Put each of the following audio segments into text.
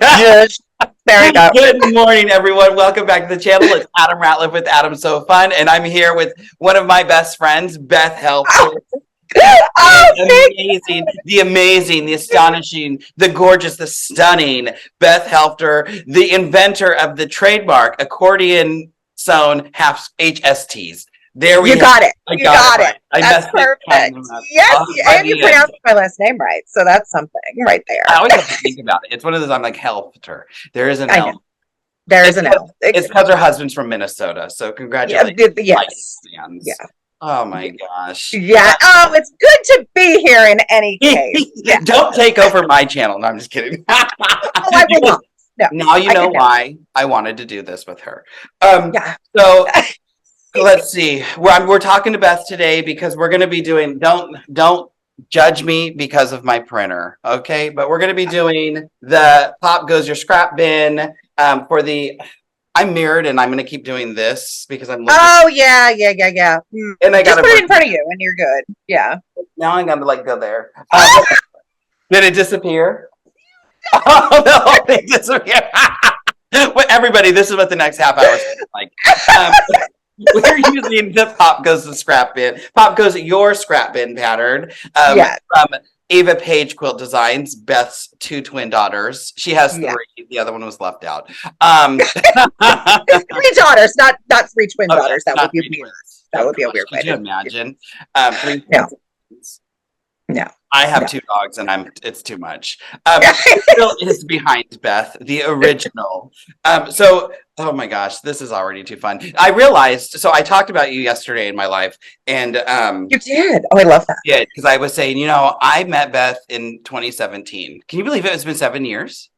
Yes. There you go. Good morning, everyone. Welcome back to the channel. It's Adam Ratliff with Adam So Fun, and I'm here with one of my best friends, Beth Helfter. The amazing, the astonishing, the gorgeous, the stunning Beth Helfter, the inventor of the trademark Accordion Sewn HSTs. There we You got it. I You got it. I That's perfect. Yes, and you pronounced my last name right, so that's something right there. I always have to think about it. It's one of those. I'm like Helfter. There is an I L. know. There is an L. It's because her husband's from Minnesota. So congratulations. Yes. Fans. Yeah. Oh my gosh. Yeah. Oh, it's good to be here in any case. Yeah. Don't take over my channel. No, I'm just kidding. Oh, I will not. No, now you know why I wanted to do this with her. Yeah. So let's see. We're talking to Beth today because we're going to be doing. Don't judge me because of my printer, okay? But we're going to be doing the Pop Goes Your Scrap Bin for the. I'm mirrored and I'm going to keep doing this because I'm looking. Oh, yeah. And I got just put it in front of you and you're good. Yeah. Now I'm going to like go there. Did it disappear? Oh, no, it disappeared. Well, everybody, this is what the next half hour is like. We're using the Pop Goes the Scrap Bin. Pop Goes Your Scrap Bin pattern from EvaPaige Quilt Designs, Beth's two twin daughters. She has three. The other one was left out. 3 daughters, not 3 twin daughters. That would be weird. That would be a weird way. Could you imagine? 3 No. I have 2 dogs and it's too much. Still is behind Beth, the original. Oh my gosh, this is already too fun. I realized, so I talked about you yesterday in my life and you did. Oh, I love that. Yeah, because I was saying, I met Beth in 2017. Can you believe it's been 7 years?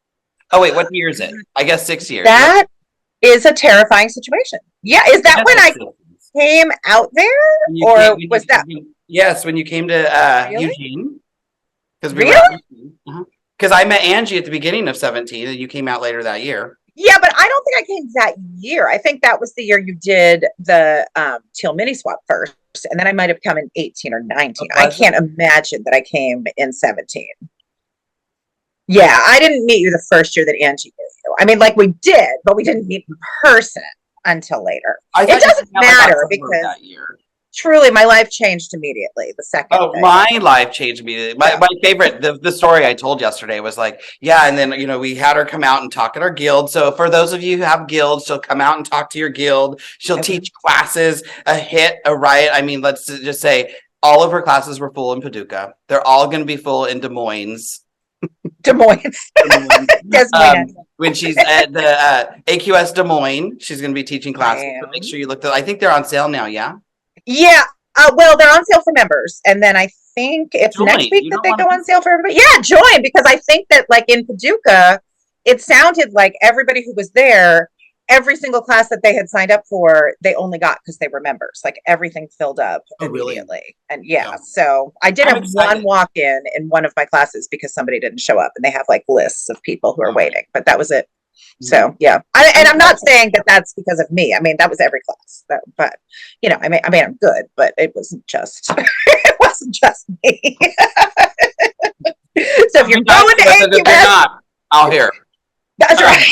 Oh wait, what year is it? I guess 6 years. That is a terrifying situation. Yeah, is that when I came out there? Or was that? Yes, when you came to Eugene. Really? Because I met Angie at the beginning of 17 and you came out later that year. Yeah, but I don't think I came that year. I think that was the year you did the teal mini swap first. And then I might have come in 18 or 19. I can't imagine that I came in 17. Yeah, I didn't meet you the first year that Angie knew you. I mean, like we did, but we didn't meet in person until later. It doesn't matter because that year. Truly, my life changed immediately the second. Oh, my life changed immediately. My favorite, the story I told yesterday was like, and then, we had her come out and talk at our guild. So for those of you who have guilds, she'll come out and talk to your guild. She'll teach classes, a hit, a riot. I mean, let's just say all of her classes were full in Paducah. They're all going to be full in Des Moines. Des Moines. When she's at the AQS Des Moines, she's going to be teaching classes. So make sure you look. I think they're on sale now. Yeah. Yeah. Well, they're on sale for members, and then I think it's next week that they go on sale for everybody. Yeah, join, because I think that like in Paducah, it sounded like everybody who was there, every single class that they had signed up for, they only got because they were members. Like everything filled up immediately. Really? And so I did have one walk-in in one of my classes because somebody didn't show up, and they have like lists of people who are waiting, but that was it. So and I'm not saying that that's because of me. I mean, that was every class. But I mean, I'm good, but it wasn't just me. So if you're going to AQS, I'll hear. That's right.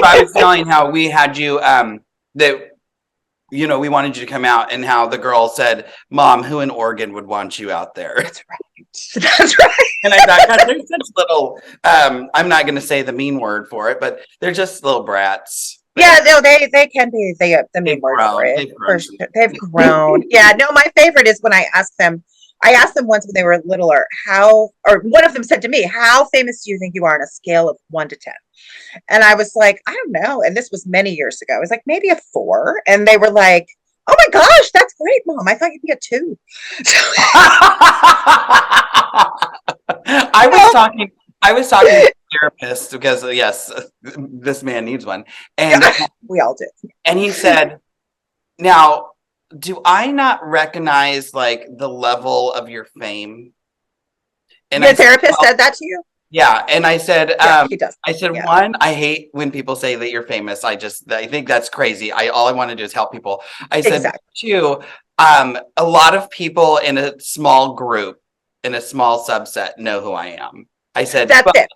I was telling how we had you that we wanted you to come out, and how the girl said, "Mom, who in Oregon would want you out there?" That's right. That's right. And I thought, God, they're such little. I'm not going to say the mean word for it, but they're just little brats. Yeah, no, they can be the mean word for it. They've grown. Yeah, no, my favorite is when I asked them once when they were littler, or one of them said to me, "How famous do you think you are on a scale of 1 to 10?" And I was like, I don't know. And this was many years ago. I was like, maybe a 4. And they were like, "Oh my gosh, that's great, Mom. I thought you'd be a 2." I was talking to a therapist because yes, this man needs one. And we all do. And he said, "Now, do I not recognize like the level of your fame?" And the therapist said that to you? Yeah. And I said, he does. I said, 1, I hate when people say that you're famous. I think that's crazy. All I want to do is help people. I said, 2, a lot of people in a small group, in a small subset, know who I am. I said, that's it.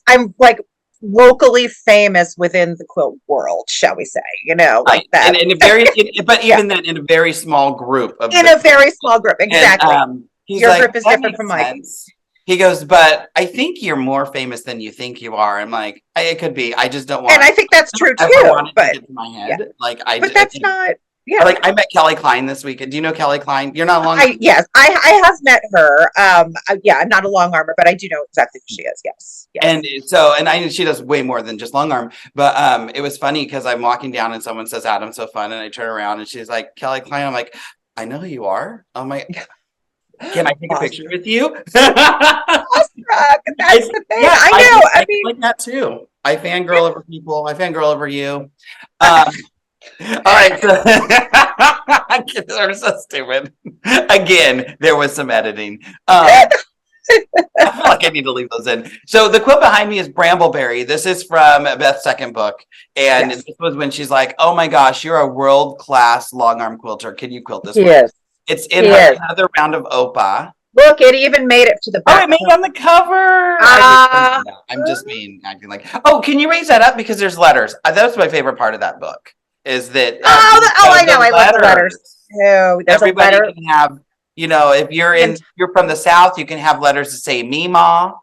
I'm like locally famous within the quilt world, shall we say? Like that. And in a very, but even then, in a very small group of in a very small group, exactly. And he's Your like, group is different from mine. He goes, but I think you're more famous than you think you are. I'm like, it could be. I just don't want. And I think that's true too. But to get to my head, like but that's not. Yeah. Like I met Kelly Klein this weekend. Do you know Kelly Klein? You're not long. Yes, I have met her. Yeah, I'm not a long armor, but I do know exactly who she is. Yes. And so, and I know she does way more than just long arm. But it was funny because I'm walking down and someone says, "Adam's so fun," and I turn around and she's like, "Kelly Klein." I'm like, "I know who you are." I'm like, "Can I take a picture with you?" That's the thing. Yeah, I know. I mean, like that too. I fangirl over people. I fangirl over you. All right. So they're so stupid. Again, there was some editing. I feel like I need to leave those in. So the quilt behind me is Brambleberry. This is from Beth's second book. And this was when she's like, oh my gosh, you're a world-class long arm quilter. Can you quilt this one? It's in another round of OPA. Look, it even made it to the back. Oh, it made it on the cover. I'm just acting like, oh, can you raise that up? Because there's letters. That's my favorite part of that book. Is that I know. I love the letters too. There's everybody a letter. Can have, if you're from the South, you can have letters that say Meemaw.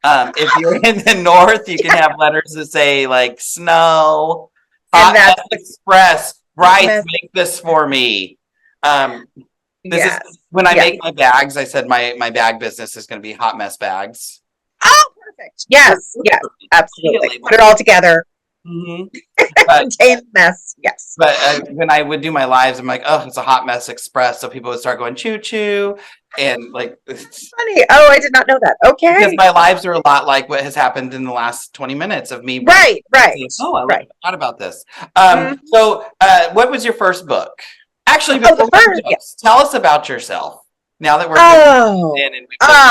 If you're in the North, you can have letters that say like snow. Hot Mess Express. Bryce, make this for me. This is when I make my bags. I said my bag business is going to be Hot Mess Bags. Oh, perfect. Yes, absolutely. Put it all together. Mm-hmm. Contain mess, yes. But when I would do my lives, I'm like, oh, it's a Hot Mess Express. So people would start going choo choo, and like, it's funny. Oh, I did not know that. Okay, because my lives are a lot like what has happened in the last 20 minutes of me. Right. Saying, oh, I forgot about this. So, what was your first book? Actually, tell us about yourself. Now that we're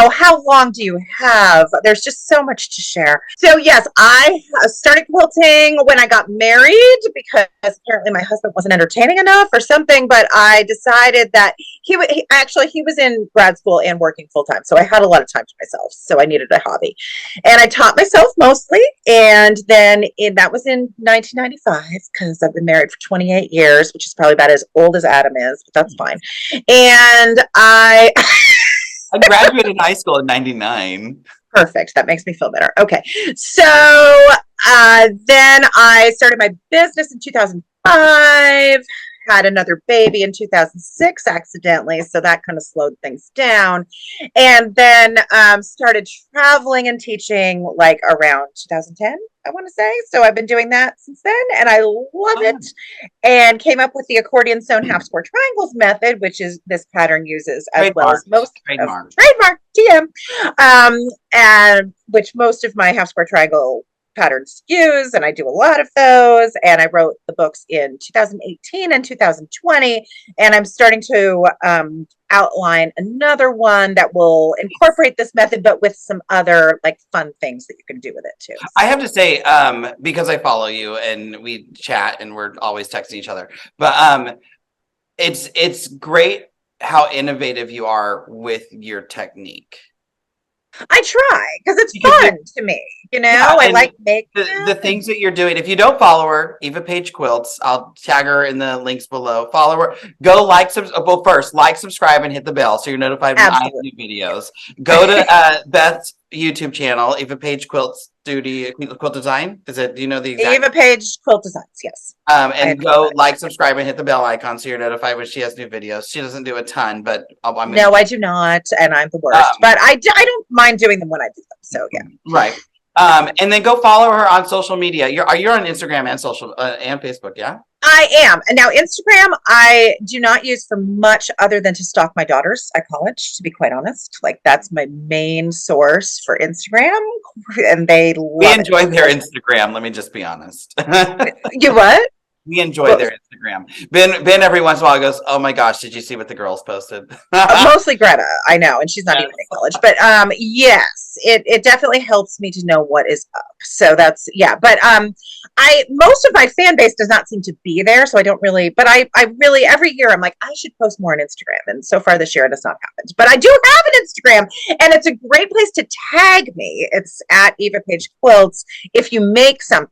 how long do you have? There's just so much to share. So yes, I started quilting when I got married because apparently my husband wasn't entertaining enough or something. But I decided that he was in grad school and working full time, so I had a lot of time to myself. So I needed a hobby, and I taught myself mostly. And then that was in 1995 because I've been married for 28 years, which is probably about as old as Adam is, but that's fine. And I graduated high school in 99. Perfect. That makes me feel better. Okay. So then I started my business in 2005, had another baby in 2006 accidentally. So that kind of slowed things down. And then started traveling and teaching like around 2010, I want to say. So I've been doing that since then and I love it. And came up with the accordion sewn half square triangles method, which is this pattern uses as well as most trademark TM, and which most of my half square triangle patterns use, and I do a lot of those. And I wrote the books in 2018 and 2020, and I'm starting to outline another one that will incorporate this method, but with some other like fun things that you can do with it too. I have to say, because I follow you and we chat and we're always texting each other, but it's great how innovative you are with your technique. I try because it's fun to me, I like make the things that you're doing. If you don't follow her, EvaPaige Quilts, I'll tag her in the links below. Follow her. Go first like, subscribe, and hit the bell so you're notified when I have new videos. Go to Beth's YouTube channel, EvaPaige Quilts Quilt Design. Do you know the exact? EvaPaige Quilt Designs, yes. And go like, subscribe, and hit the bell icon so you're notified when she has new videos. She doesn't do a ton, but no, I do not, and I'm the worst. But I don't mind doing them when I do them. So yeah, right. And then go follow her on social media. You're on Instagram and social and Facebook, yeah? I am. And now Instagram, I do not use for much other than to stalk my daughters at college, to be quite honest. Like that's my main source for Instagram. And we enjoy their Instagram. Let me just be honest. You what? We enjoy their Instagram. Ben every once in a while goes, "Oh my gosh, did you see what the girls posted?" Mostly Greta, I know, and she's not even in college. But yes, it definitely helps me to know what is up. So that's But I most of my fan base does not seem to be there, so I don't really. But I really every year I'm like I should post more on Instagram, and so far this year it has not happened. But I do have an Instagram, and it's a great place to tag me. It's at EvaPaige Quilts. If you make something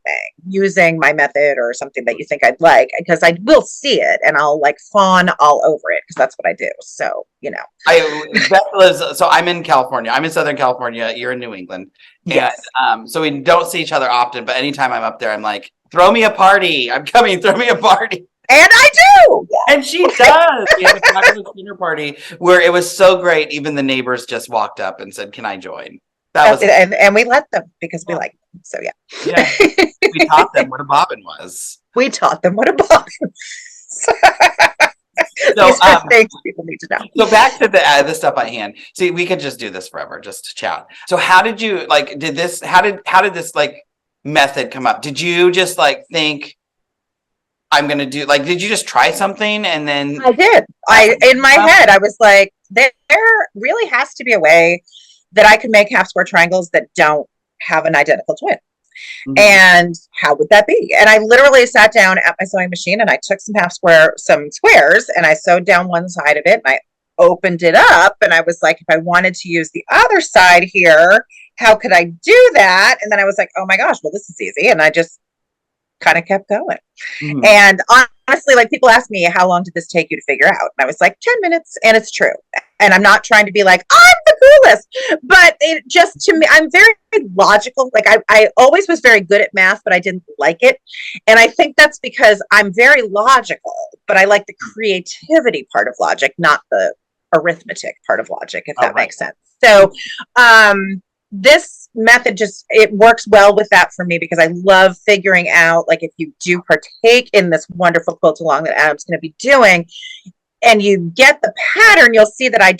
using my method or something that you think I'd like, because I will see it and I'll like fawn all over it because that's what I do. So, Beth lives, so I'm in California. I'm in Southern California. You're in New England. Yes. And so we don't see each other often, but anytime I'm up there, I'm like, throw me a party. I'm coming, throw me a party. And I do. And she does. We had a fabulous dinner party where it was so great. Even the neighbors just walked up and said, "Can I join?" That was and we let them because we like them. So yeah. We taught them what a bobbin was. We taught them what a bobbin was. So, these are things people need to know. So back to the stuff at hand. See, we could just do this forever, just to chat. So how did you how did this like method come up? Did you just like think I'm gonna do did you just try something and then I did. In my head, I was like, there really has to be a way that I can make half square triangles that don't have an identical twin. Mm-hmm. And how would that be? And I literally sat down at my sewing machine and I took some squares and I sewed down one side of it and I opened it up and I was like, if I wanted to use the other side here, how could I do that? And then I was like, oh my gosh, well, this is easy. And I just kind of kept going. Mm-hmm. And honestly, like people ask me, how long did this take you to figure out? And I was like, 10 minutes. And it's true. And I'm not trying to be like, I'm the coolest, but it just, to me, I'm very logical. Like I always was very good at math, but I didn't like it. And I think that's because I'm very logical, but I like the creativity part of logic, not the arithmetic part of logic, if that makes sense. So, this method it works well with that for me because I love figuring out, like, if you do partake in this wonderful quilt along that Adam's going to be doing and you get the pattern, you'll see that I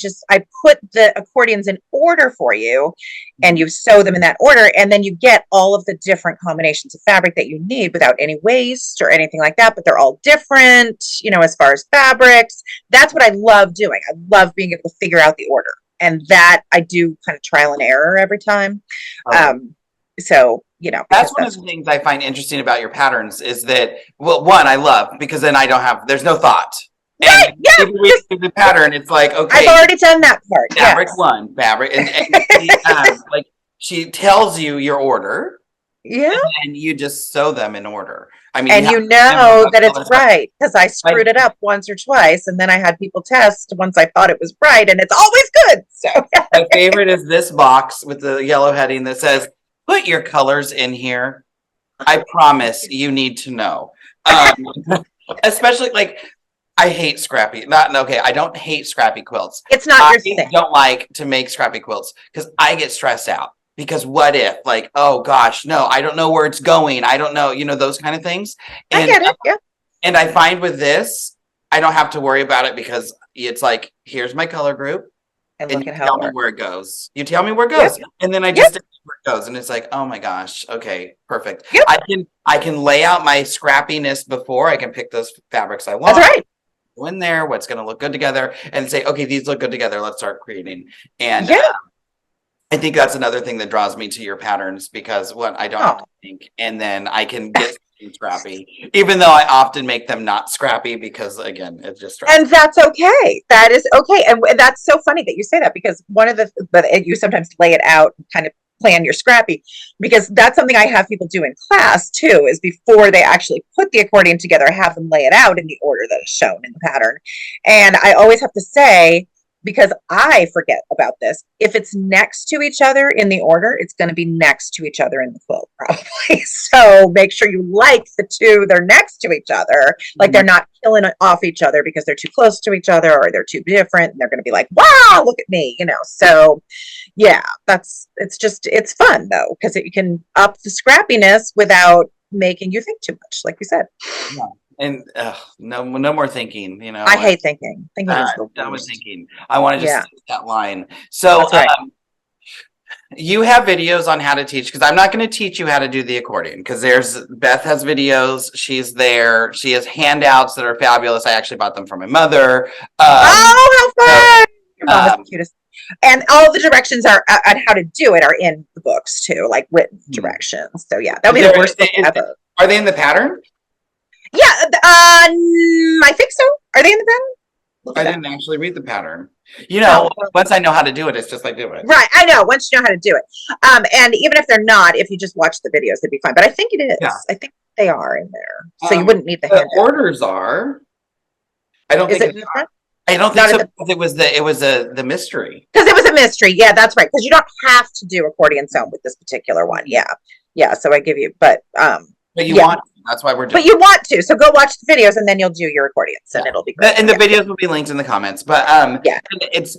put the accordions in order for you and you sew them in that order. And then you get all of the different combinations of fabric that you need without any waste or anything like that. But they're all different, as far as fabrics. That's what I love doing. I love being able to figure out the order. And that I do kind of trial and error every time. So, that's one of the things I find interesting about your patterns is that, well, one, I love because then there's no thought. Right, and if we do the pattern, it's like, okay. I've already done that part. Fabric one, fabric. And she tells you your order. Yeah. And you just sew them in order. I mean, and you know that it's right because I screwed it up once or twice, and then I had people test once I thought it was right, and it's always good. So my favorite is this box with the yellow heading that says, "Put your colors in here. I promise you need to know." Especially I hate scrappy. I don't hate scrappy quilts. It's not your thing. I don't like to make scrappy quilts because I get stressed out. Because what if, oh gosh, no, I don't know where it's going. I don't know, those kind of things. And, I get it, yeah. And I find with this, I don't have to worry about it because it's like, here's my color group. And you tell me where it goes. You tell me where it goes. Yep. And then I just where it goes. And it's like, oh my gosh, okay, perfect. Yep. I can lay out my scrappiness before I can pick those fabrics I want. That's right. Go in there, what's going to look good together, and say, okay, these look good together. Let's start creating. And I think that's another thing that draws me to your patterns because I don't have to think, and then I can get scrappy, even though I often make them not scrappy because again, it's just and that's okay. That is okay, and that's so funny that you say that because you sometimes lay it out and kind of plan your scrappy because that's something I have people do in class too. Is before they actually put the accordion together, I have them lay it out in the order that is shown in the pattern, and I always have to say, because I forget about this, if it's next to each other in the order, it's going to be next to each other in the quilt probably. So make sure you like the two, they're next to each other. Like they're not killing off each other because they're too close to each other or they're too different. And they're going to be like, wow, look at me, So yeah, it's fun though, because you can up the scrappiness without making you think too much, like you said. Yeah. And no more thinking, I hate thinking. Thinking is the worst. Done with thinking. I want to just stick that line. So, right. You have videos on how to teach, because I'm not going to teach you how to do the accordion, because Beth has videos. She's there. She has handouts that are fabulous. I actually bought them from my mother. Oh, how fun! Your mom is Um, the cutest. And all the directions are on how to do it are in the books too, like written directions. So yeah, that'll be the worst book ever. Are they in the pattern? Yeah, I think so. Are they in the pattern? I didn't actually read the pattern. You know, once I know how to do it, it's just like do it. Right, I know. Once you know how to do it, and even if they're not, if you just watch the videos, they'd be fine. But I think it is. Yeah. I think they are in there, so you wouldn't need the handout. Orders are. I don't think it's. I don't think so. It was the mystery. Because it was a mystery. Yeah, that's right. Because you don't have to do accordion sewn with this particular one. Yeah. So I give you, but you want to. That's why we're doing. But you want to, so go watch the videos and then you'll do your accordions and it'll be great. And the videos will be linked in the comments. But it's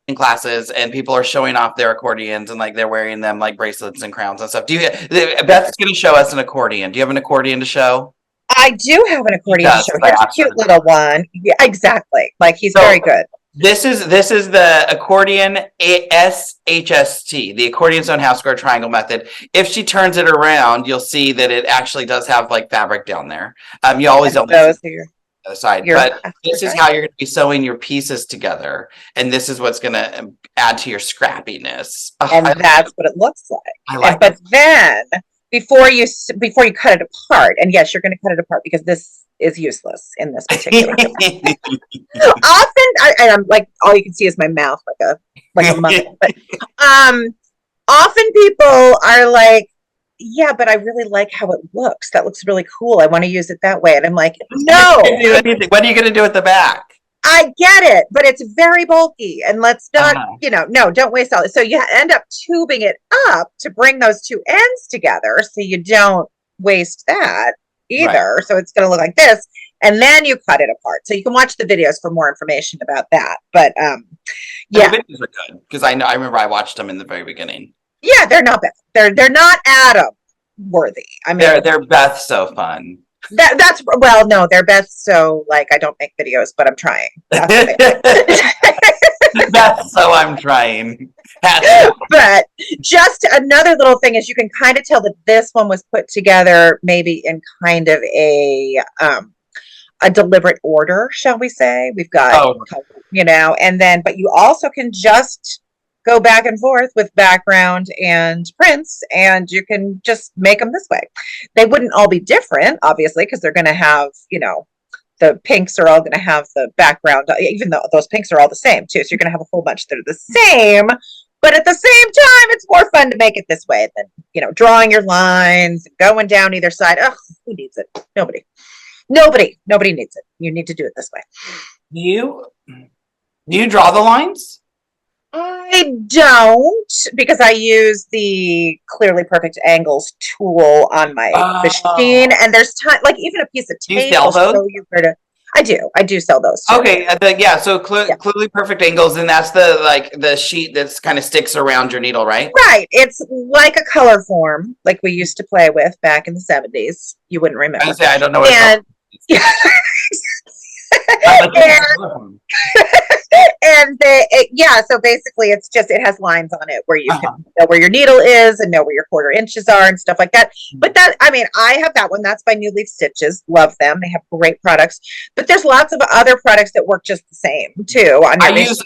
in classes and people are showing off their accordions and like they're wearing them like bracelets and crowns and stuff. Beth's going to show us an accordion. Do you have an accordion to show? I do have an accordion to show. Here's a cute little one. Yeah, exactly. Like he's very good. This is the Accordion HST, the Accordion Sewn Half Square Triangle method. If she turns it around, you'll see that it actually does have like fabric down there. You always don't see the other side, but this is how you're going to be sewing your pieces together, and this is what's going to add to your scrappiness. And that's what it looks like. But then before you cut it apart, and yes, you're going to cut it apart because this is useless in this particular often I'm like all you can see is my mouth like a muppet. But often people are like, yeah, but I really like how it looks. That looks really cool. I want to use it that way. And I'm like, no. What are you going to do at the back? I get it, but it's very bulky and let's not, no, don't waste all this. So you end up tubing it up to bring those two ends together so you don't waste that either. Right. So it's going to look like this. And then you cut it apart. So you can watch the videos for more information about that. But yeah. The videos are good because I remember I watched them in the very beginning. Yeah, they're not bad. They're not Adam worthy. I mean, they're Beth so fun. That's no, they're Beth so like I don't make videos, but I'm trying. That's so I'm trying. But just another little thing is you can kind of tell that this one was put together maybe in kind of a deliberate order, shall we say. We've got and then but you also can just go back and forth with background and prints and you can just make them this way. They wouldn't all be different, obviously, because they're going to have, the pinks are all going to have the background, even though those pinks are all the same too. So you're going to have a whole bunch that are the same, but at the same time, it's more fun to make it this way than, drawing your lines, going down either side. Ugh, who needs it? Nobody needs it. You need to do it this way. Do you draw the lines? I don't, because I use the Clearly Perfect Angles tool on my machine, and there's time, like even a piece of tape. Do you sell those? I do sell those too. Okay, so Clearly Perfect Angles, and that's the sheet that's kind of sticks around your needle, right? Right. It's like a color form, like we used to play with back in the 70s. You wouldn't remember. I don't know what so basically it's just it has lines on it where you can know where your needle is and know where your 1/4 inches are and stuff like that. But I have that one. That's by New Leaf Stitches. Love them. They have great products. But there's lots of other products that work just the same too. I use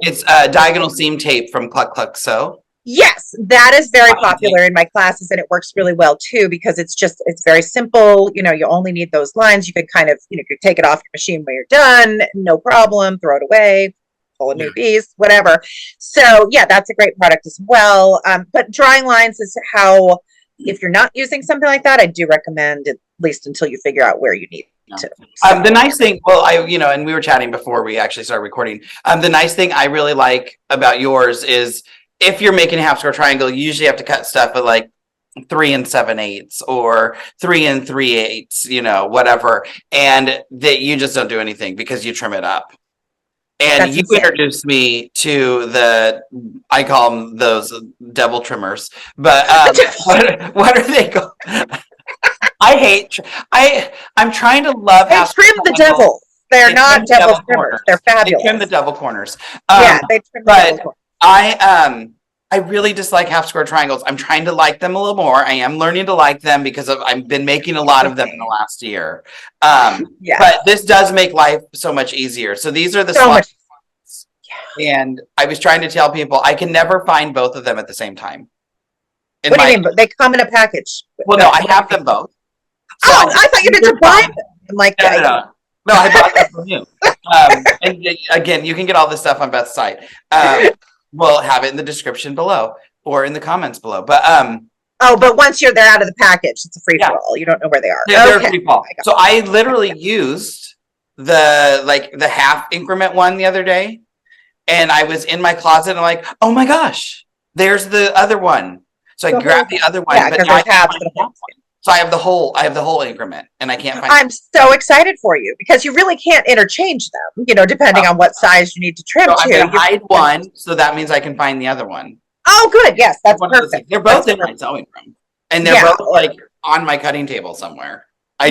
it's diagonal seam tape from Cluck Cluck Sew. Yes, that is very popular in my classes, and it works really well too because it's very simple. You only need those lines. You can kind of, you could take it off your machine when you're done, no problem, throw it away, pull a new piece, whatever. So yeah, that's a great product as well. But drawing lines is how, if you're not using something like that, I do recommend at least until you figure out where you need to. So. The nice thing, and we were chatting before we actually started recording. The nice thing I really like about yours is, if you're making a half square triangle, you usually have to cut stuff at like 3 7/8 or 3 3/8, whatever. And that you just don't do anything because you trim it up. And you introduced me to I call them those devil trimmers, but what are they called? I'm trying to love how trim the devil. They're not devil trimmers. They're fabulous. They trim the devil corners. They trim the devil corners. I really dislike half square triangles. I'm trying to like them a little more. I am learning to like them because I've been making a lot of them in the last year. Yeah. But this does make life so much easier. So these are the So much. and I was trying to tell people I can never find both of them at the same time. What do you mean? They come in a package. Well, no, I have them both. So I thought you did to buy them. I'm like, no, I bought them from you. And again, you can get all this stuff on Beth's site. We'll have it in the description below or in the comments below. But but once they're out of the package, it's a free for all. You don't know where they are. Yeah, they're free fall. So I literally used the half increment one the other day, and I was in my closet and I'm like, oh my gosh, there's the other one. So I grabbed the other one, but now so I have the whole increment, and I can't find. I'm so excited for you because you really can't interchange them, depending on what size you need to trim. So I'm gonna hide one, so that means I can find the other one. Oh, good. Yes, that's perfect. They're both in my sewing room, and they're both like on my cutting table somewhere. I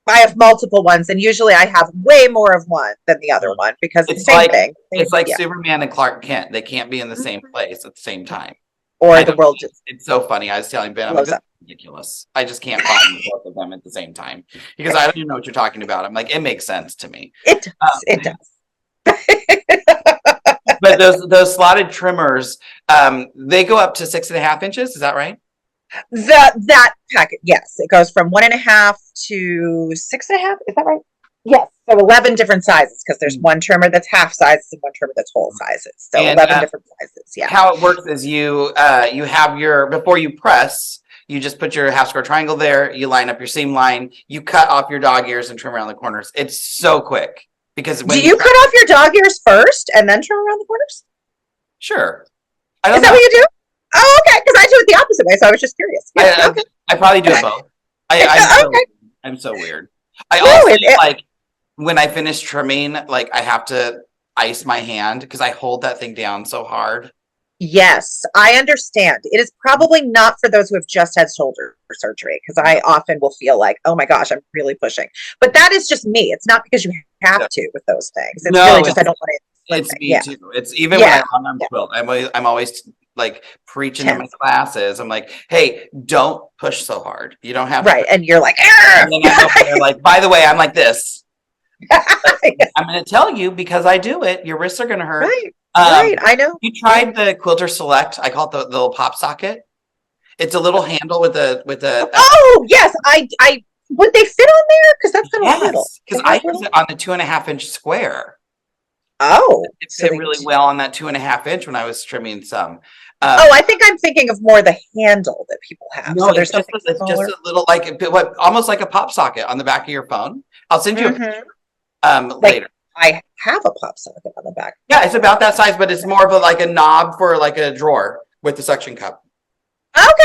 have multiple ones, and usually I have way more of one than the other one because it's the same thing. It's like Superman and Clark Kent; they can't be in the same place at the same time. Or the world just. It's so funny. I was telling Ben, I'm like, this is ridiculous. I just can't find both of them at the same time because I don't even know what you're talking about. I'm like, it makes sense to me. It does. It does. But those slotted trimmers, they go up to 6.5 inches. Is that right? That packet, yes, it goes from 1.5 to 6.5. Is that right? Yes. So 11 different sizes because there's one trimmer that's half sizes and one trimmer that's whole sizes. So 11 different sizes. Yeah. How it works is you have before you press, you just put your half square triangle there. You line up your seam line. You cut off your dog ears and trim around the corners. It's so quick because do you cut off your dog ears first and then trim around the corners? Sure. Is that what you do? Oh, okay. Because I do it the opposite way, so I was just curious. Yeah, I probably do it both. I'm so weird. I also when I finish trimming, like I have to ice my hand because I hold that thing down so hard. Yes, I understand. It is probably not for those who have just had shoulder surgery because I often will feel like, oh my gosh, I'm really pushing. But that is just me. It's not because you have to with those things. It's really just I don't want to. It's me too. It's even when I'm on quilt. I'm always like preaching in my classes. I'm like, hey, don't push so hard. You don't have to. And you're like, and then I'm over there like, by the way, I'm like this. I'm going to tell you because I do it. Your wrists are going to hurt. Right. I know. You tried the Quilter Select. I call it the little pop socket. It's a little handle with a. Oh yes, I would they fit on there because that's kind of little. Because I use it on the 2.5-inch square. Oh, it fit really well on that 2.5-inch when I was trimming some. I think I'm thinking of more the handle that people have. No, so it's just a little almost like a pop socket on the back of your phone. I'll send you a picture later. I have a pop socket on the back. Yeah, it's about that size, but it's more of a knob for like a drawer with the suction cup. Okay.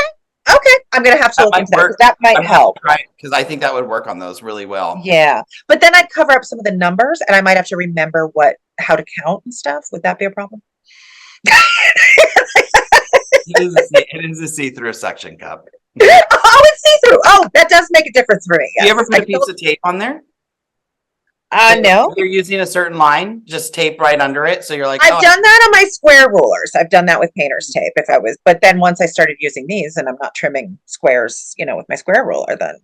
I'm gonna have to look into that. That might help. Right, because I think that would work on those really well. Yeah, but then I'd cover up some of the numbers, and I might have to remember how to count and stuff. Would that be a problem? It is a see-through suction cup. Oh, it's see-through. Oh, that does make a difference for me. Yes. Do you ever put a piece of tape on there? No. You're using a certain line, just tape right under it. So you're like, I've done that on my square rulers. I've done that with painter's tape but then once I started using these and I'm not trimming squares, with my square ruler, then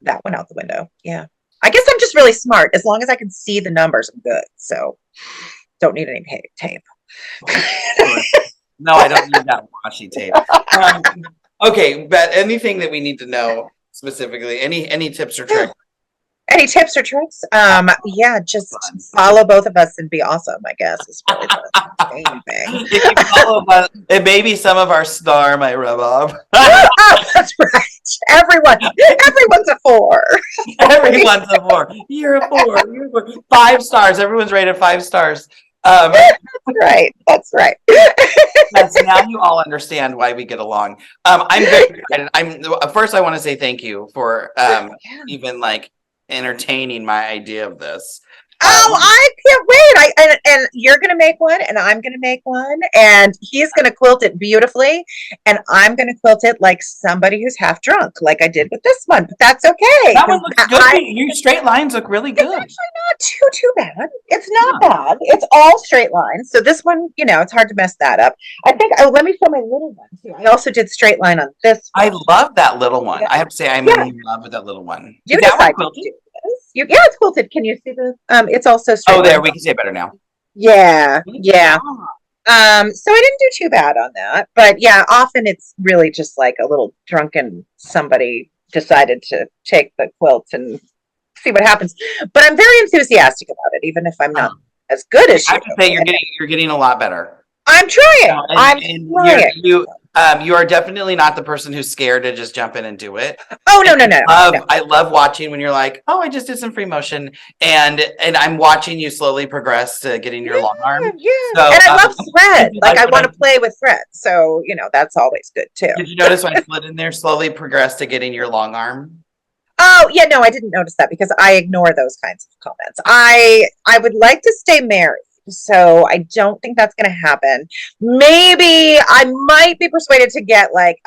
that went out the window. Yeah. I guess I'm just really smart. As long as I can see the numbers, I'm good. So don't need any tape. No, I don't need that washi tape. Okay, but anything that we need to know specifically, any tips or tricks? Any tips or tricks? Just follow both of us and be awesome, I guess, is really the main thing. If you follow us, and maybe some of our star might rub off. Oh, that's right. Everyone's a 4. Everyone's a 4. You're a 4. 5 stars. Everyone's rated 5 stars. That's right. Yes, now you all understand why we get along. I'm very excited. First I want to say thank you for even entertaining my idea of this. Oh, I can't wait! And you're gonna make one, and I'm gonna make one, and he's gonna quilt it beautifully, and I'm gonna quilt it like somebody who's half drunk, like I did with this one. But that's okay That because one looks good. Your straight lines look really it's good. actually not too bad. It's not Yeah. bad. It's all straight lines. So this one, it's hard to mess that up. I think. Oh, let me show my little one too. I also did straight line on this one. I love that little one. Yeah. I have to say, I'm Yeah. in love with that little one. You Is that one decide to quilted? do this. Yeah, it's quilted. Can you see the? It's also straight. Oh, there, line. we can see it better now. Yeah, yeah. Ah. So I didn't do too bad on that, but yeah, often it's really just like a little drunken somebody decided to take the quilt and see what happens. But I'm very enthusiastic about it, even if I'm not as good as I you. have to say, you're getting a lot better. I'm trying. I'm trying. You are definitely not the person who's scared to just jump in and do it. Oh no. I love watching when you're like, oh, I just did some free motion, and I'm watching you slowly progress to getting your long arm. Yeah, so, and I love thread. Like I what want to play with thread, so that's always good too. Did you notice when I slid in there, slowly progress to getting your long arm? Oh yeah, no, I didn't notice that because I ignore those kinds of comments. I would like to stay married. So I don't think that's going to happen. Maybe I might be persuaded to get like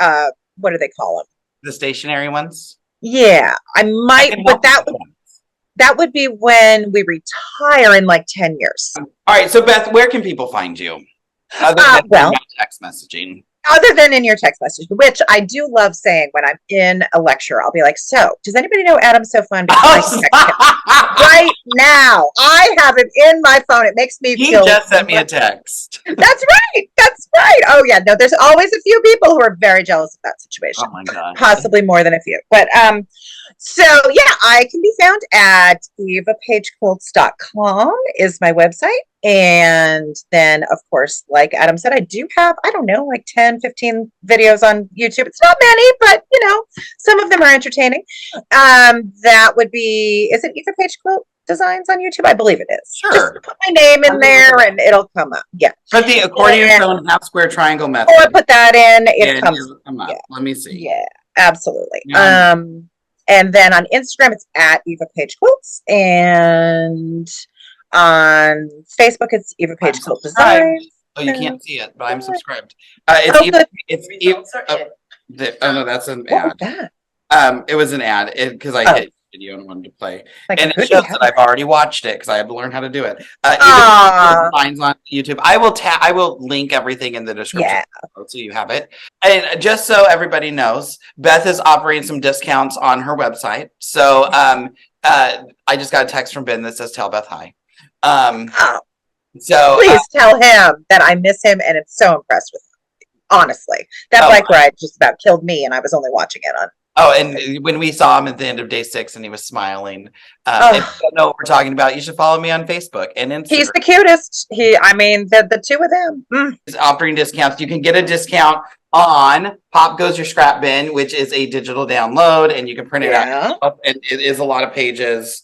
what do they call them? The stationary ones. Yeah, I might, but that would be when we retire in like 10 years. All right, so Beth, where can people find you? Other than text messaging. Other than in your text message, which I do love saying when I'm in a lecture, I'll be like, so does anybody know Adam's so fun? Right now. I have it in my phone. It makes me feel. He just sent me a text. That's right. That's right. Oh yeah. No, there's always a few people who are very jealous of that situation. Oh my God. Possibly more than a few. But so yeah, I can be found at EvaPaigeQuilts.com is my website. And then, of course, like Adam said, I do have, I don't know, like 10, 15 videos on YouTube. It's not many, but, some of them are entertaining. That would be, is it EvaPaige Quilt Designs on YouTube? I believe it is. Sure. Just put my name in there and it'll come up. Yeah. Put the accordion sewn half square triangle method. Or put that in. It comes up. Yeah. Let me see. Yeah, absolutely. Yeah. And then on Instagram, it's at EvaPaige Quilts. And on Facebook, it's EvaPaige Quilt Designs. Oh, you can't see it, but I'm subscribed. Oh, no, that's an ad. That? It was an ad because I hit video and wanted to play, like and it shows that I've already watched it because I had to learn how to do it. Lines on YouTube. I will link everything in the description, so you have it. And just so everybody knows, Beth is offering some discounts on her website. So I just got a text from Ben that says, "Tell Beth hi." So please tell him that I miss him and am so impressed with him. Honestly, that bike ride just about killed me, and I was only watching it on. Oh, and when we saw him at the end of day 6 and he was smiling, if you don't know what we're talking about, you should follow me on Facebook and Instagram. He's the cutest. The two of them. He's offering discounts. You can get a discount on Pop Goes Your Scrap Bin, which is a digital download, and you can print it out. And it is a lot of pages.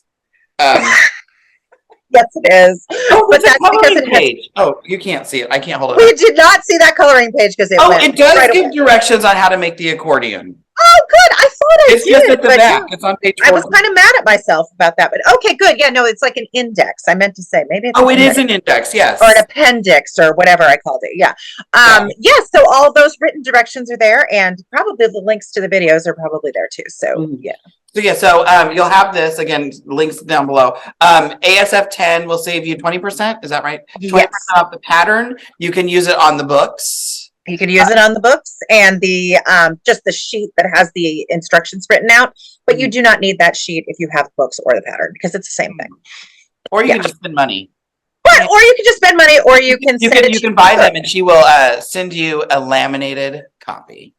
Yes, it is. But that's because it has. Oh, you can't see it. I can't hold it. We did not see that coloring page because it does give directions on how to make the accordion. Oh, good. I thought I did. It's just at the back. It's on page 4. I was kind of mad at myself about that, but okay, good. Yeah, no, it's like an index. I meant to say maybe. It's it is an index. Yes, or an appendix or whatever I called it. Yeah. So all those written directions are there, and probably the links to the videos are probably there too. So yeah. So you'll have this again. Links down below. ASF 10 will save you 20%. Is that right? 20% off the pattern. You can use it on the books. You can use it on the books and the just the sheet that has the instructions written out, but you do not need that sheet if you have books or the pattern because it's the same thing. Or you can just spend money. But or you can just spend money, or you can you can buy them, and she will send you a laminated copy.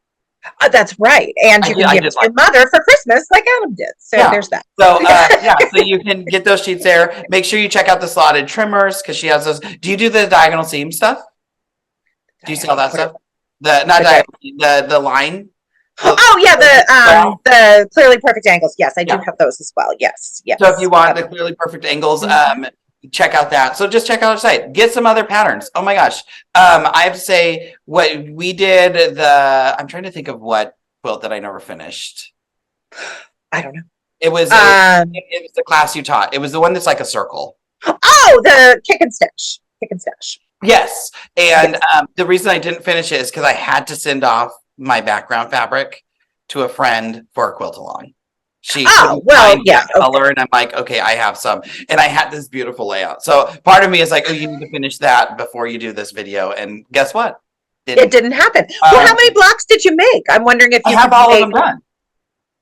That's right, and you can give it to your mother for Christmas, like Adam did. So there's that. So so you can get those sheets there. Make sure you check out the slotted trimmers because she has those. Do you do the diagonal seam stuff? Do you sell that stuff? The line. The clearly perfect angles. Yes, I do have those as well. Yes. So if you want the clearly perfect angles, check out that. So just check out our site. Get some other patterns. Oh my gosh. I have to say what we did. I'm trying to think of what quilt that I never finished. I don't know. It was the class you taught. It was the one that's like a circle. Oh, the kick and stash. Kick and stash. Yes. And Yes. The reason I didn't finish it is because I had to send off my background fabric to a friend for a quilt along. She Oh, well, yeah. color, and I'm like, okay, I have some, and I had this beautiful layout. So part of me is like, oh, you need to finish that before you do this video. And guess what? It didn't happen. Well, how many blocks did you make? I'm wondering if you have all of them done.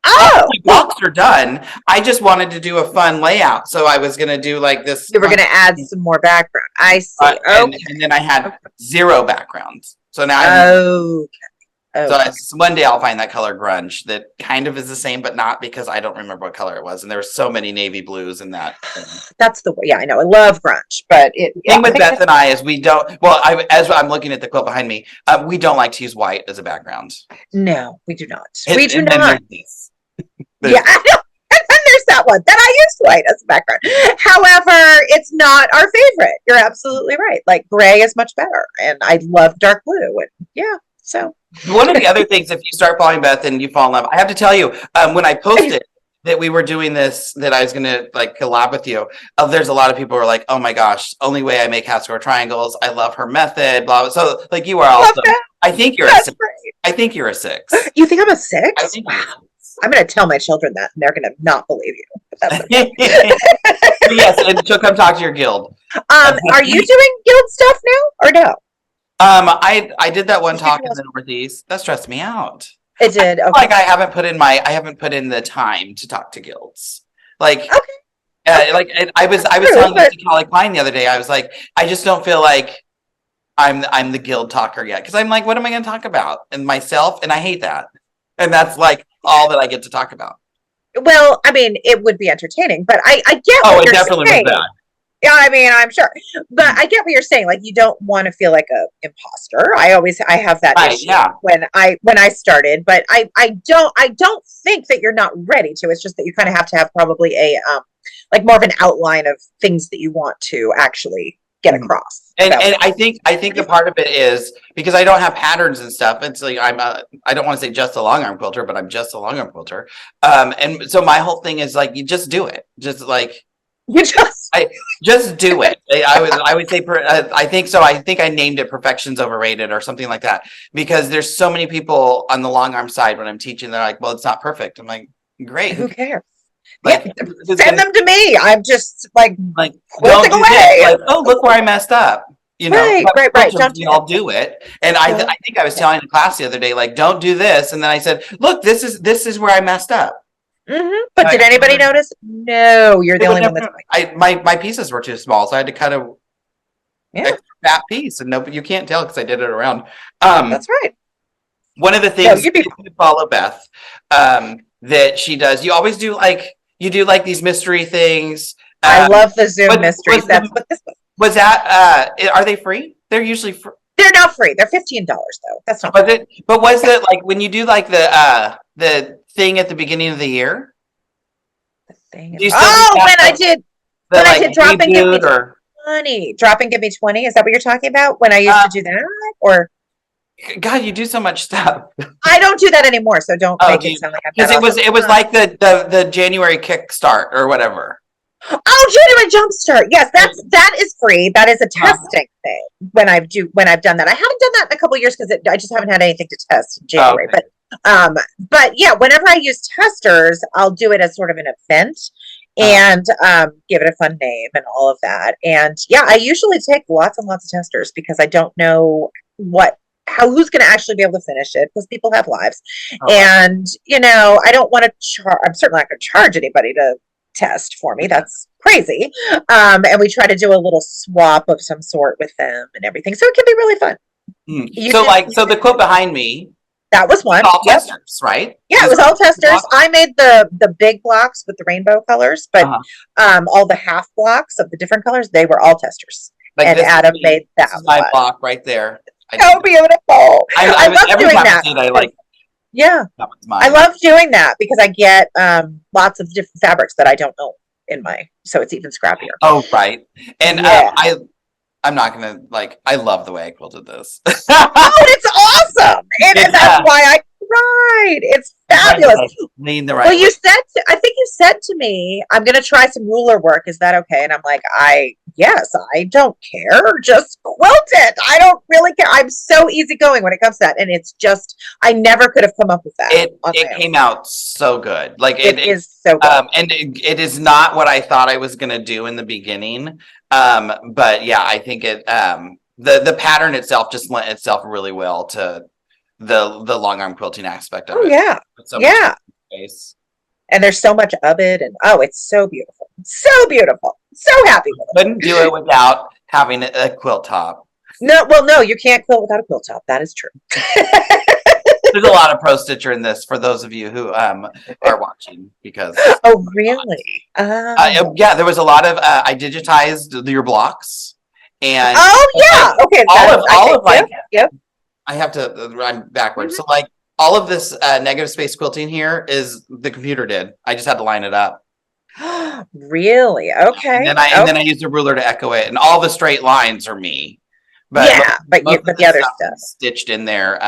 Oh, the blocks are done. I just wanted to do a fun layout, so I was gonna do like this. You were gonna add some more background. I see. And then I had zero backgrounds. So now one day I'll find that color grunge that kind of is the same, but not, because I don't remember what color it was. And there were so many navy blues in that thing. That's the way. Yeah, I know. I love grunge, but the thing with Beth and I is we don't. Well, as I'm looking at the quilt behind me, we don't like to use white as a background. No, we do not. We do not. Yeah, I know. And then there's that one that I used white as a background. However, it's not our favorite. You're absolutely right. Like gray is much better, and I love dark blue. And yeah, so. One of the other things, if you start following Beth and you fall in love, I have to tell you, when I posted that we were doing this, that I was going to like collab with you, there's a lot of people who are like, oh my gosh, only way I make half square triangles. I love her method, blah, blah. So like you are also, I think you're a 6. I think you're a 6. You think I'm a 6? I think I'm going to tell my children that, and they're going to not believe you. Okay. Yes, and she'll come talk to your guild. Are you doing guild stuff now or no? I did that one talk in the Northeast. That stressed me out. It did. Okay. Like I haven't put in the time to talk to guilds. Like, like I was telling Callie Klein the other day. I was like, I just don't feel like I'm the guild talker yet, because I'm like, what am I going to talk about? And myself, and I hate that. And that's like all that I get to talk about. Well, I mean, it would be entertaining, but I get what you're definitely saying. Was that. Yeah, I mean, I'm sure, but I get what you're saying. Like, you don't want to feel like a imposter. I have that issue when I started, but I don't think that you're not ready to. It's just that you kind of have to have probably a like more of an outline of things that you want to actually get across. And I think the part of it is because I don't have patterns and stuff. It's like I don't want to say just a long arm quilter, but I'm just a long arm quilter. And so my whole thing is like, you just do it. Just like. Just do it. I would say I think so. I think I named it perfection's overrated or something like that, because there's so many people on the long arm side when I'm teaching, they're like, well, it's not perfect. I'm like, great. Who cares? Like, send them to me. I'm just like don't do away. Like, oh, look where I messed up. You know, right. I'll do it. And I think I was telling the class the other day, like, don't do this. And then I said, look, this is where I messed up. Mm-hmm. But did anybody notice? No, you're the only one that's my pieces were too small, so I had to cut a fat piece, and you can't tell because I did it around. That's right. One of the things you follow Beth that she does, you always do these mystery things. I love the Zoom mysteries. That's what this was. That are they free? They're usually free. They're not free. They're $15 though. That's not. But was it like when you do like the thing at the beginning of the year? The thing. When I did drop and give me 20. Drop and give me 20. Is that what you're talking about? When I used to do that, or? God, you do so much stuff. I don't do that anymore, so don't make it sound like I'm. Because it was like the January kickstart or whatever. Oh, January Jumpstart. Yes, that is free. That is a testing thing. When I've done that, I haven't done that in a couple of years because I just haven't had anything to test in January. Okay. But yeah, whenever I use testers, I'll do it as sort of an event and give it a fun name and all of that. And yeah, I usually take lots and lots of testers because I don't know who's going to actually be able to finish it, because people have lives. And I don't want to charge. I'm certainly not going to charge anybody to test for me. That's crazy. And we try to do a little swap of some sort with them and everything, so it can be really fun. So the quote behind me, that was one. All testers, right? Yeah, it was all testers. I made the big blocks with the rainbow colors, but all the half blocks of the different colors, they were all testers. Like, and Adam made that one. My block right there. So beautiful. I love doing that. I love doing that because I get lots of different fabrics that I don't own so it's even scrappier. Oh, right. And I'm not gonna I love the way I quilted this. Oh, it's awesome. And that's why I cried. It's fabulous. Lean the right Well, way. I think you said to me, I'm going to try some ruler work. Is that okay? And I'm like, yes, I don't care. Just quilt it. I don't really care. I'm so easygoing when it comes to that. And it's just, I never could have come up with that. It came out so good. Like it is so good. And it is not what I thought I was going to do in the beginning. But yeah, I think the pattern itself just lent itself really well to the long arm quilting aspect of it. Yeah. So yeah. And there's so much of it, and it's so beautiful. So beautiful. So happy with it. Couldn't do it without having a quilt top. No, you can't quilt without a quilt top. That is true. There's a lot of pro stitcher in this for those of you who are watching because. Oh, really? Yeah, there was a lot of. I digitized your blocks, and okay. All of like. Yep. I have to run backwards. So like all of this negative space quilting here is the computer did. I just had to line it up. Really? Okay. And then I used a ruler to echo it, and all the straight lines are me. But the other stuff stitched in there.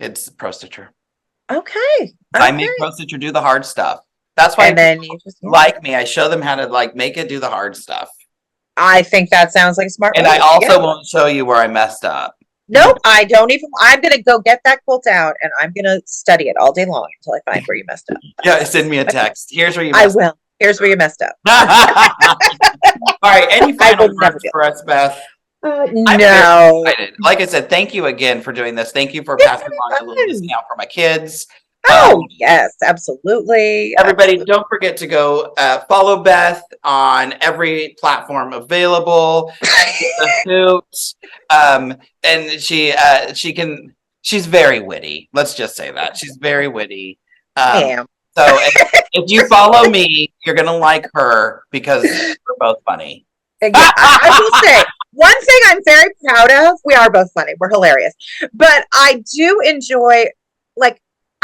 It's pro stitcher. Okay. I make pro stitcher do the hard stuff. That's why. And then you just like me. I show them how to like make it do the hard stuff. I think that sounds like a smart. And I also won't show you where I messed up. Nope, I don't even. I'm gonna go get that quilt out, and I'm gonna study it all day long until I find where you messed up. Yeah, send me a text. Here's where you. Messed up. Here's where you messed up. All right. Any final words for us, Beth? No. Like I said, thank you again for doing this. Thank you for passing along a little discount for my kids. Oh, yes, absolutely. Everybody, don't forget to go follow Beth on every platform available. And she's very witty. Let's just say that. She's very witty. I am. So if you follow me, you're going to like her because we're both funny. I will say, one thing I'm very proud of, we are both funny. We're hilarious. But I do enjoy,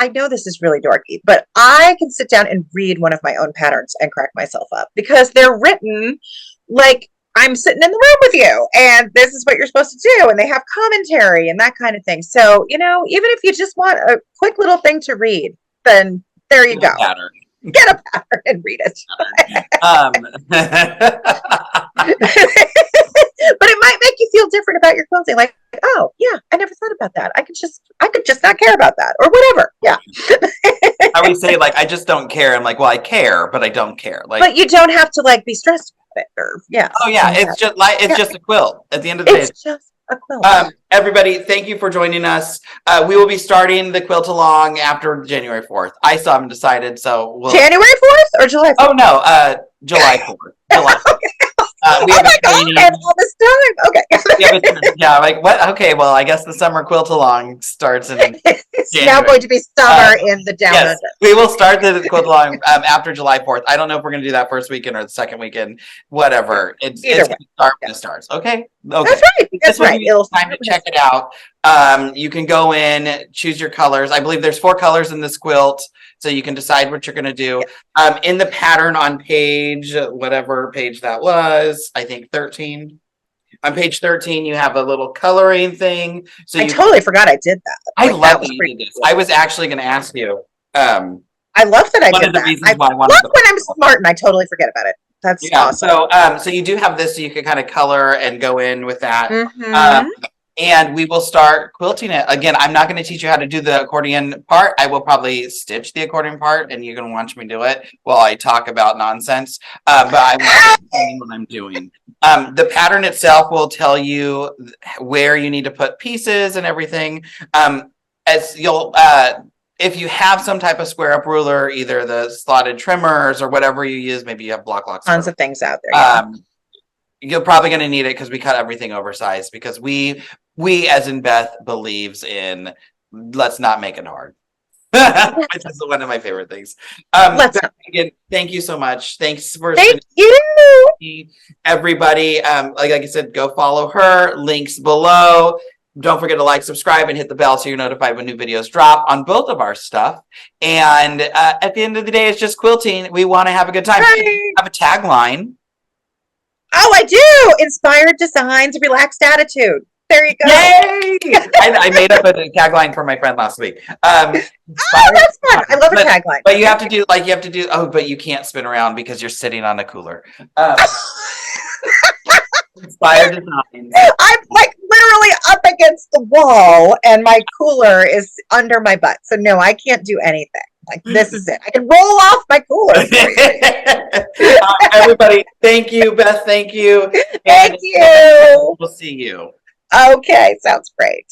I know this is really dorky, but I can sit down and read one of my own patterns and crack myself up because they're written like I'm sitting in the room with you and this is what you're supposed to do. And they have commentary and that kind of thing. So, even if you just want a quick little thing to read, then there you go. Get a pattern and read it. But it might make you feel different about your quilting. Like, oh yeah, I never thought about that. I could just not care about that or whatever. Yeah. I would say I just don't care. I'm like, well, I care, but I don't care. But you don't have to be stressed about it or yeah. Oh yeah, it's just a quilt. At the end of the day, it's just a quilt. Everybody, thank you for joining us. We will be starting the quilt along after January 4th. I still haven't decided, so January 4th or July 4th? Oh no, July 4th. July 4th. Oh my God, I have all this time. Okay. Yeah, what? Okay, well, I guess the summer quilt along starts in It's now going to be summer in the down under. We will start the quilt along after July 4th. I don't know if we're going to do that first weekend or the second weekend, whatever. It's going to start when it starts. Okay? That's right. That's right. It'll time to check it out. You can go in, choose your colors. I believe there's 4 colors in this quilt. So you can decide what you're going to do. In the pattern on page, whatever page that was, I think 13. On page 13, you have a little coloring thing. So I totally forgot I did that. I love that you did this. I was actually going to ask you. I love that I did that. I love when I'm smart and I totally forget about it. That's awesome. So you do have this, so you can kind of color and go in with that. Mm-hmm. And we will start quilting it. Again, I'm not going to teach you how to do the accordion part. I will probably stitch the accordion part and you're going to watch me do it while I talk about nonsense. But I will tell you what I'm doing. The pattern itself will tell you where you need to put pieces and everything. As you'll, if you have some type of square up ruler, either the slotted trimmers or whatever you use, maybe you have block locks. Tons of things out there. Yeah. You're probably going to need it because we cut everything oversized because we as in Beth believes in let's not make it hard. Which is one of my favorite things. Again, thank you so much. Thanks for everybody. Like I said, go follow her. Links below. Don't forget to like, subscribe, and hit the bell so you're notified when new videos drop on both of our stuff. And at the end of the day, it's just quilting. We want to have a good time. Right. We have a tagline. Oh, I do. Inspired designs, relaxed attitude. There you go. Yay! I made up a tagline for my friend last week. Oh, that's fun. I love tagline. But you have to do oh, but you can't spin around because you're sitting on a cooler. Inspired designs. I'm like literally up against the wall and my cooler is under my butt. So no, I can't do anything. Like this is it. I can roll off my cooler for you. Everybody, thank you, Beth. Thank you. Thank you. We'll see you. Okay, sounds great.